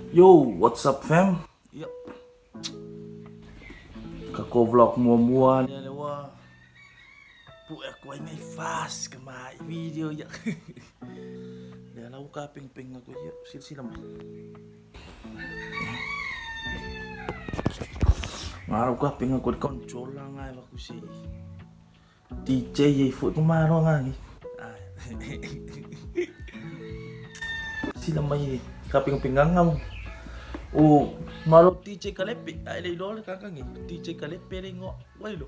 Yo, what's up fam? Yep. Kako vlog mua ni lewa. Pu aku ai fast ke mai video ya. Dia lau ka ping aku ya. Sila mah. Ngaruh ka ping aku control lah ngai aku si. DJ ye foot kumaro ngai. Sila mai ka ping ngam. Oh, malu DJ Kalepe, ai le dole kakang ni. DJ Kalepe le ngok, wai lo.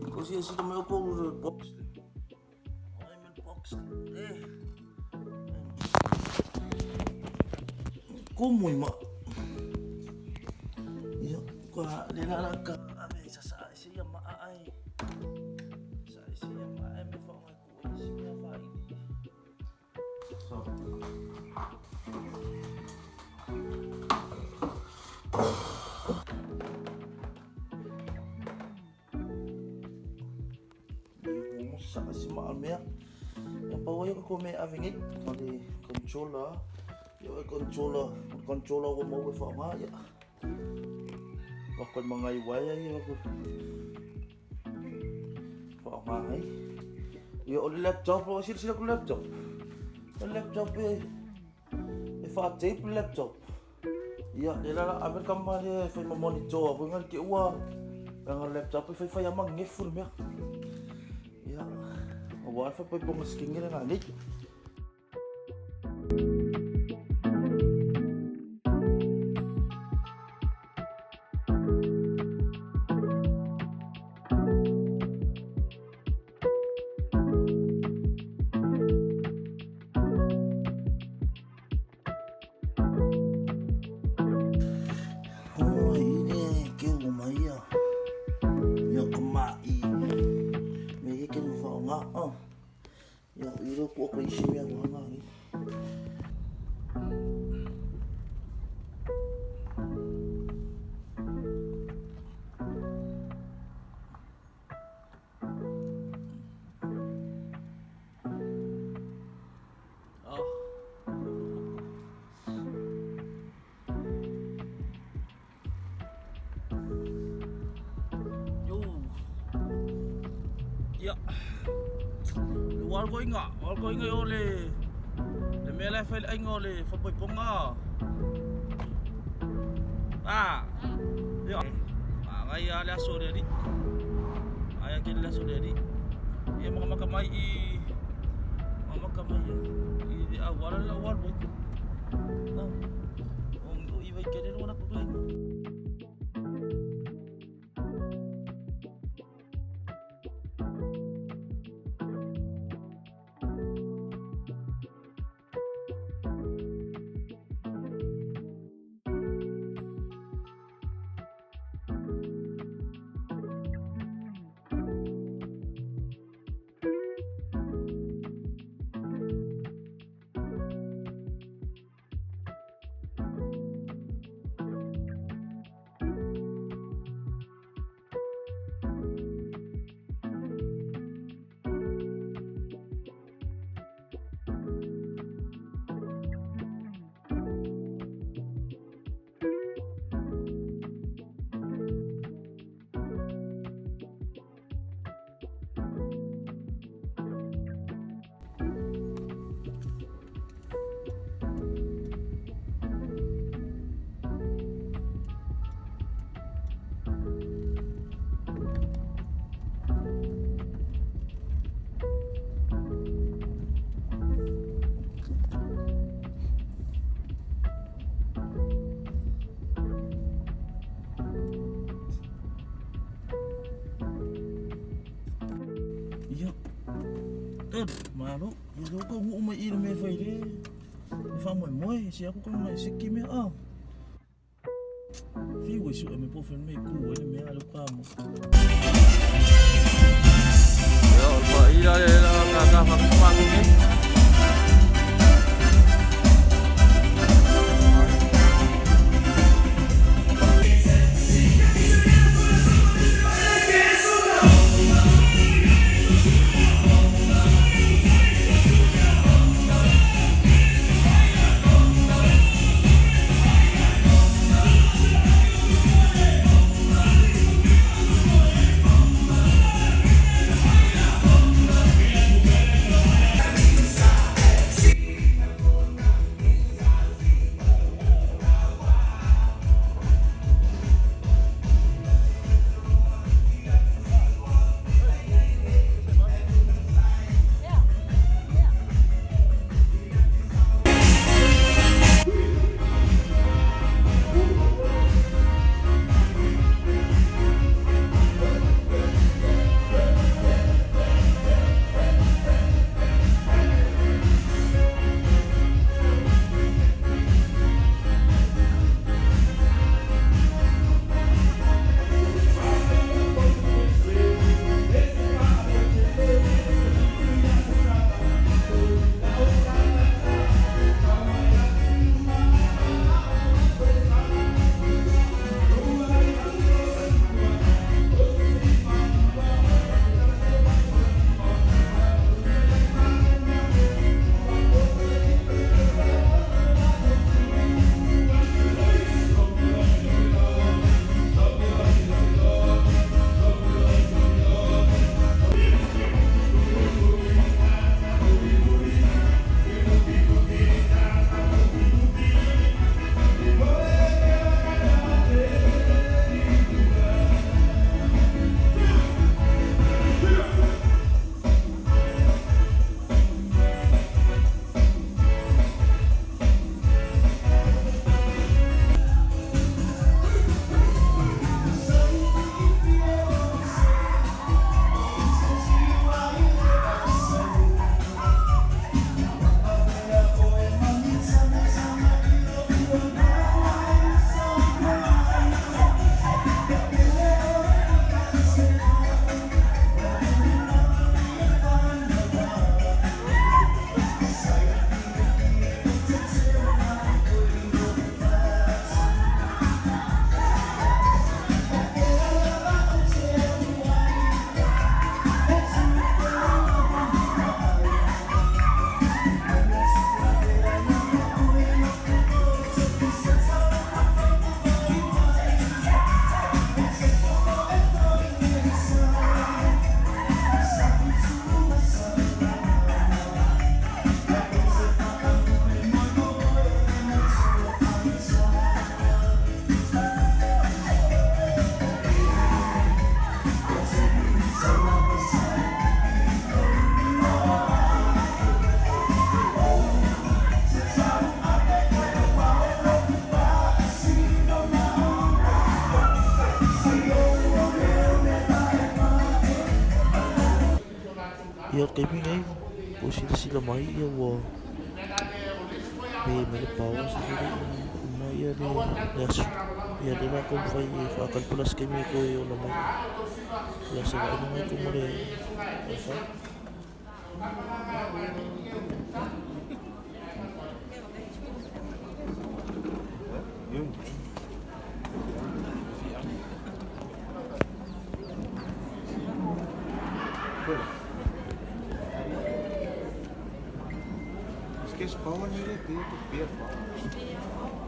Kau sih mau kau box. Ai men box. Kau mui mak. Ya, kau le la ka. Ai sa si ya mak ai. Sa si ya mak ai me fa aku si ya fa ini. So. Sama si Maalmea yang pawai aku may avingit mali controller yung controller ko mau fa ma ya bakal mga iwaya yung ako fa ma ay yung laptop ko sila ko laptop fa tape laptop ya nila amer kamali fa monitor ako ngal ki uwa ang laptop fa yamang ngeful me ya, awal fa pag bumasking nga nga nik. Oh, ini kau umaya. Ya kemai. Ya, itu aku isi yang mana ni? Ya. Wal ko inga ole. Le mela file ay ngole fa boy ponga. Ya. Ay ala sore di. Ay kila sore di. Ya makamay I awal boy. Ong iway kene wala ko doy. Malu, ya ko umay ilme faile. Fa moy, si ako kan may sikime Fi wisu me po fen me ku ele me alo kamo. Yo, ba ila la ka fa kumangu ni. Ia kay mi ngai po sila mai ia wa me le pau sila mai ia le las ia le na kon fai fa kan pulas kay mi ko yo la mai ia se va mai ko mo le fa Es que es power nile pide tu pier power.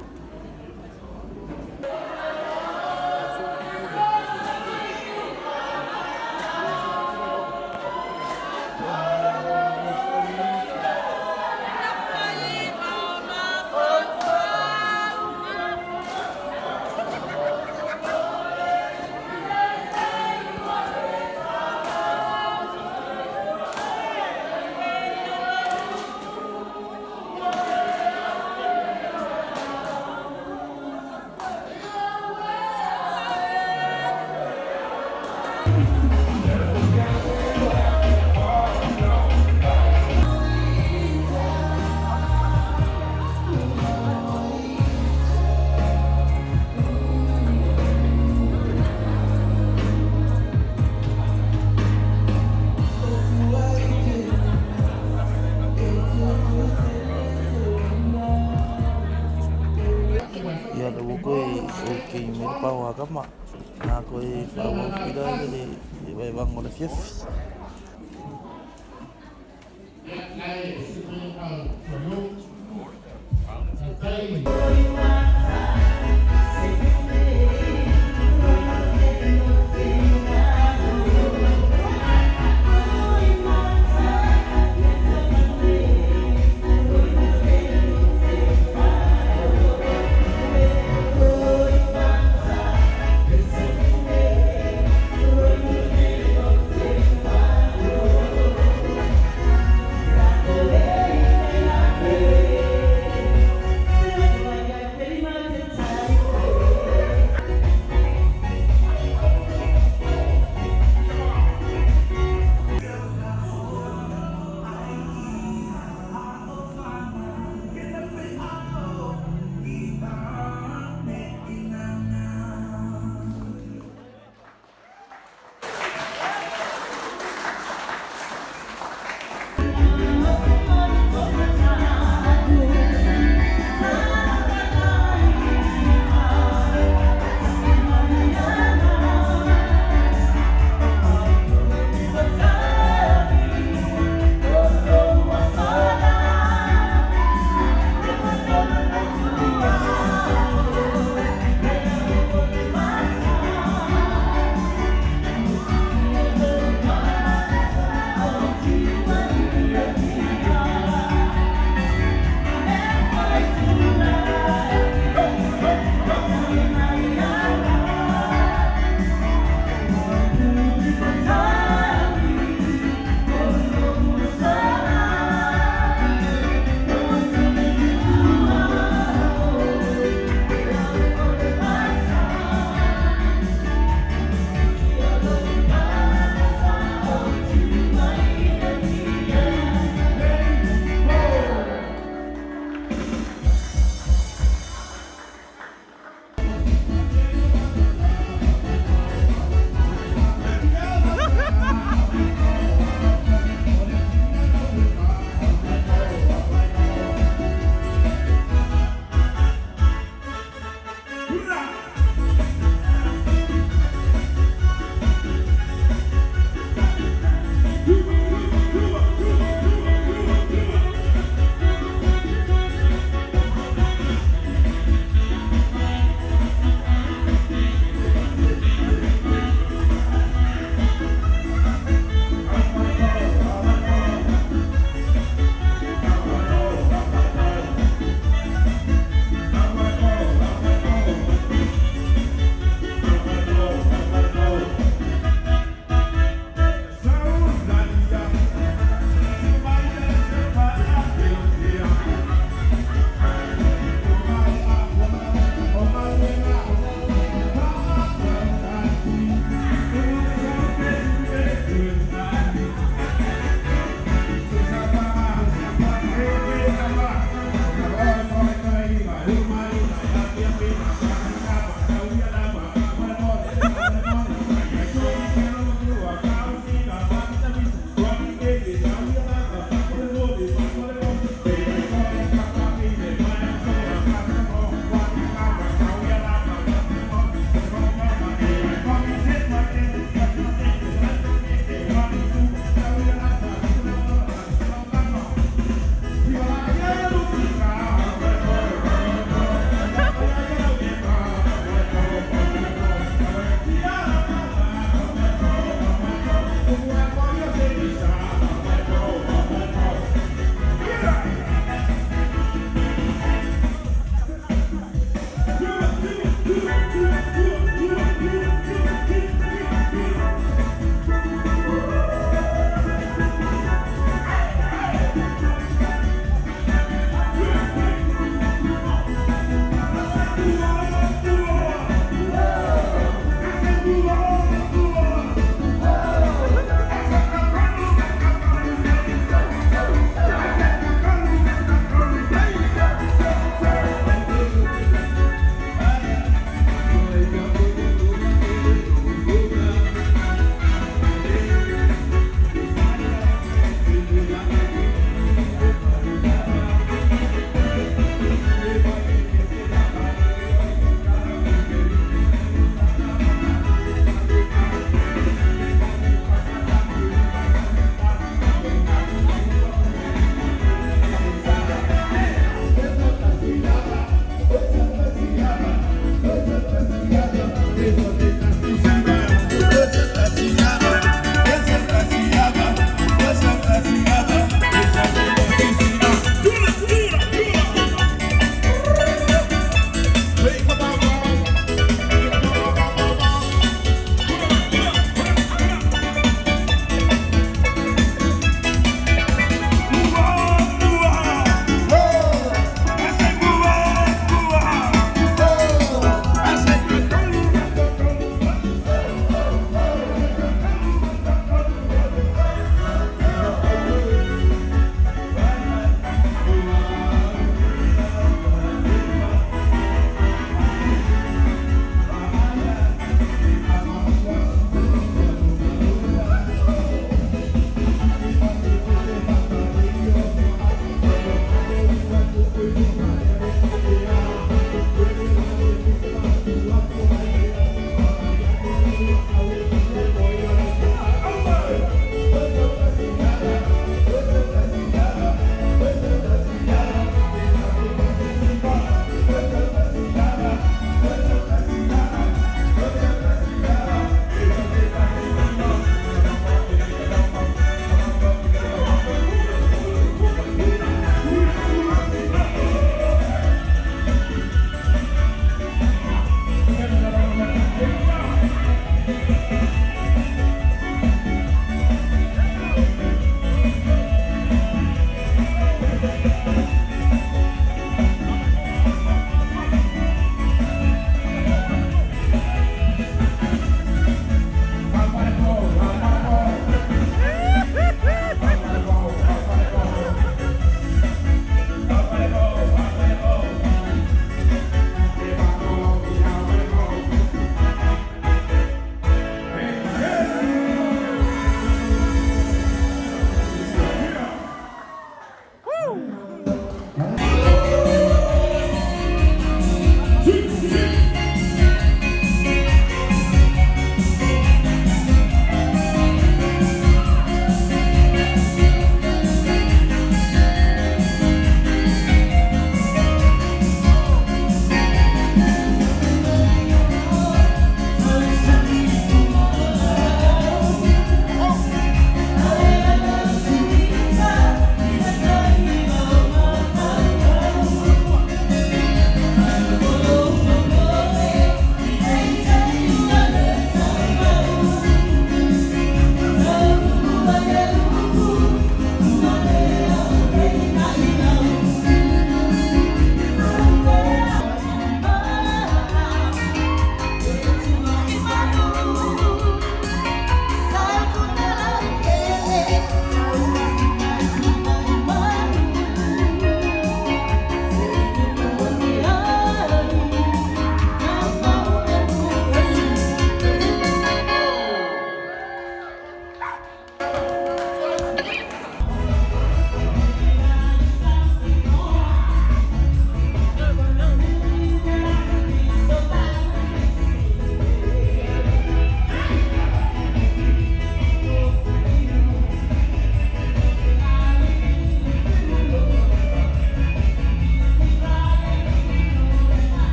ia le wo ko o ke me le pau aga ma na ko e fa wo pida le vai vango le fief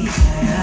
Ia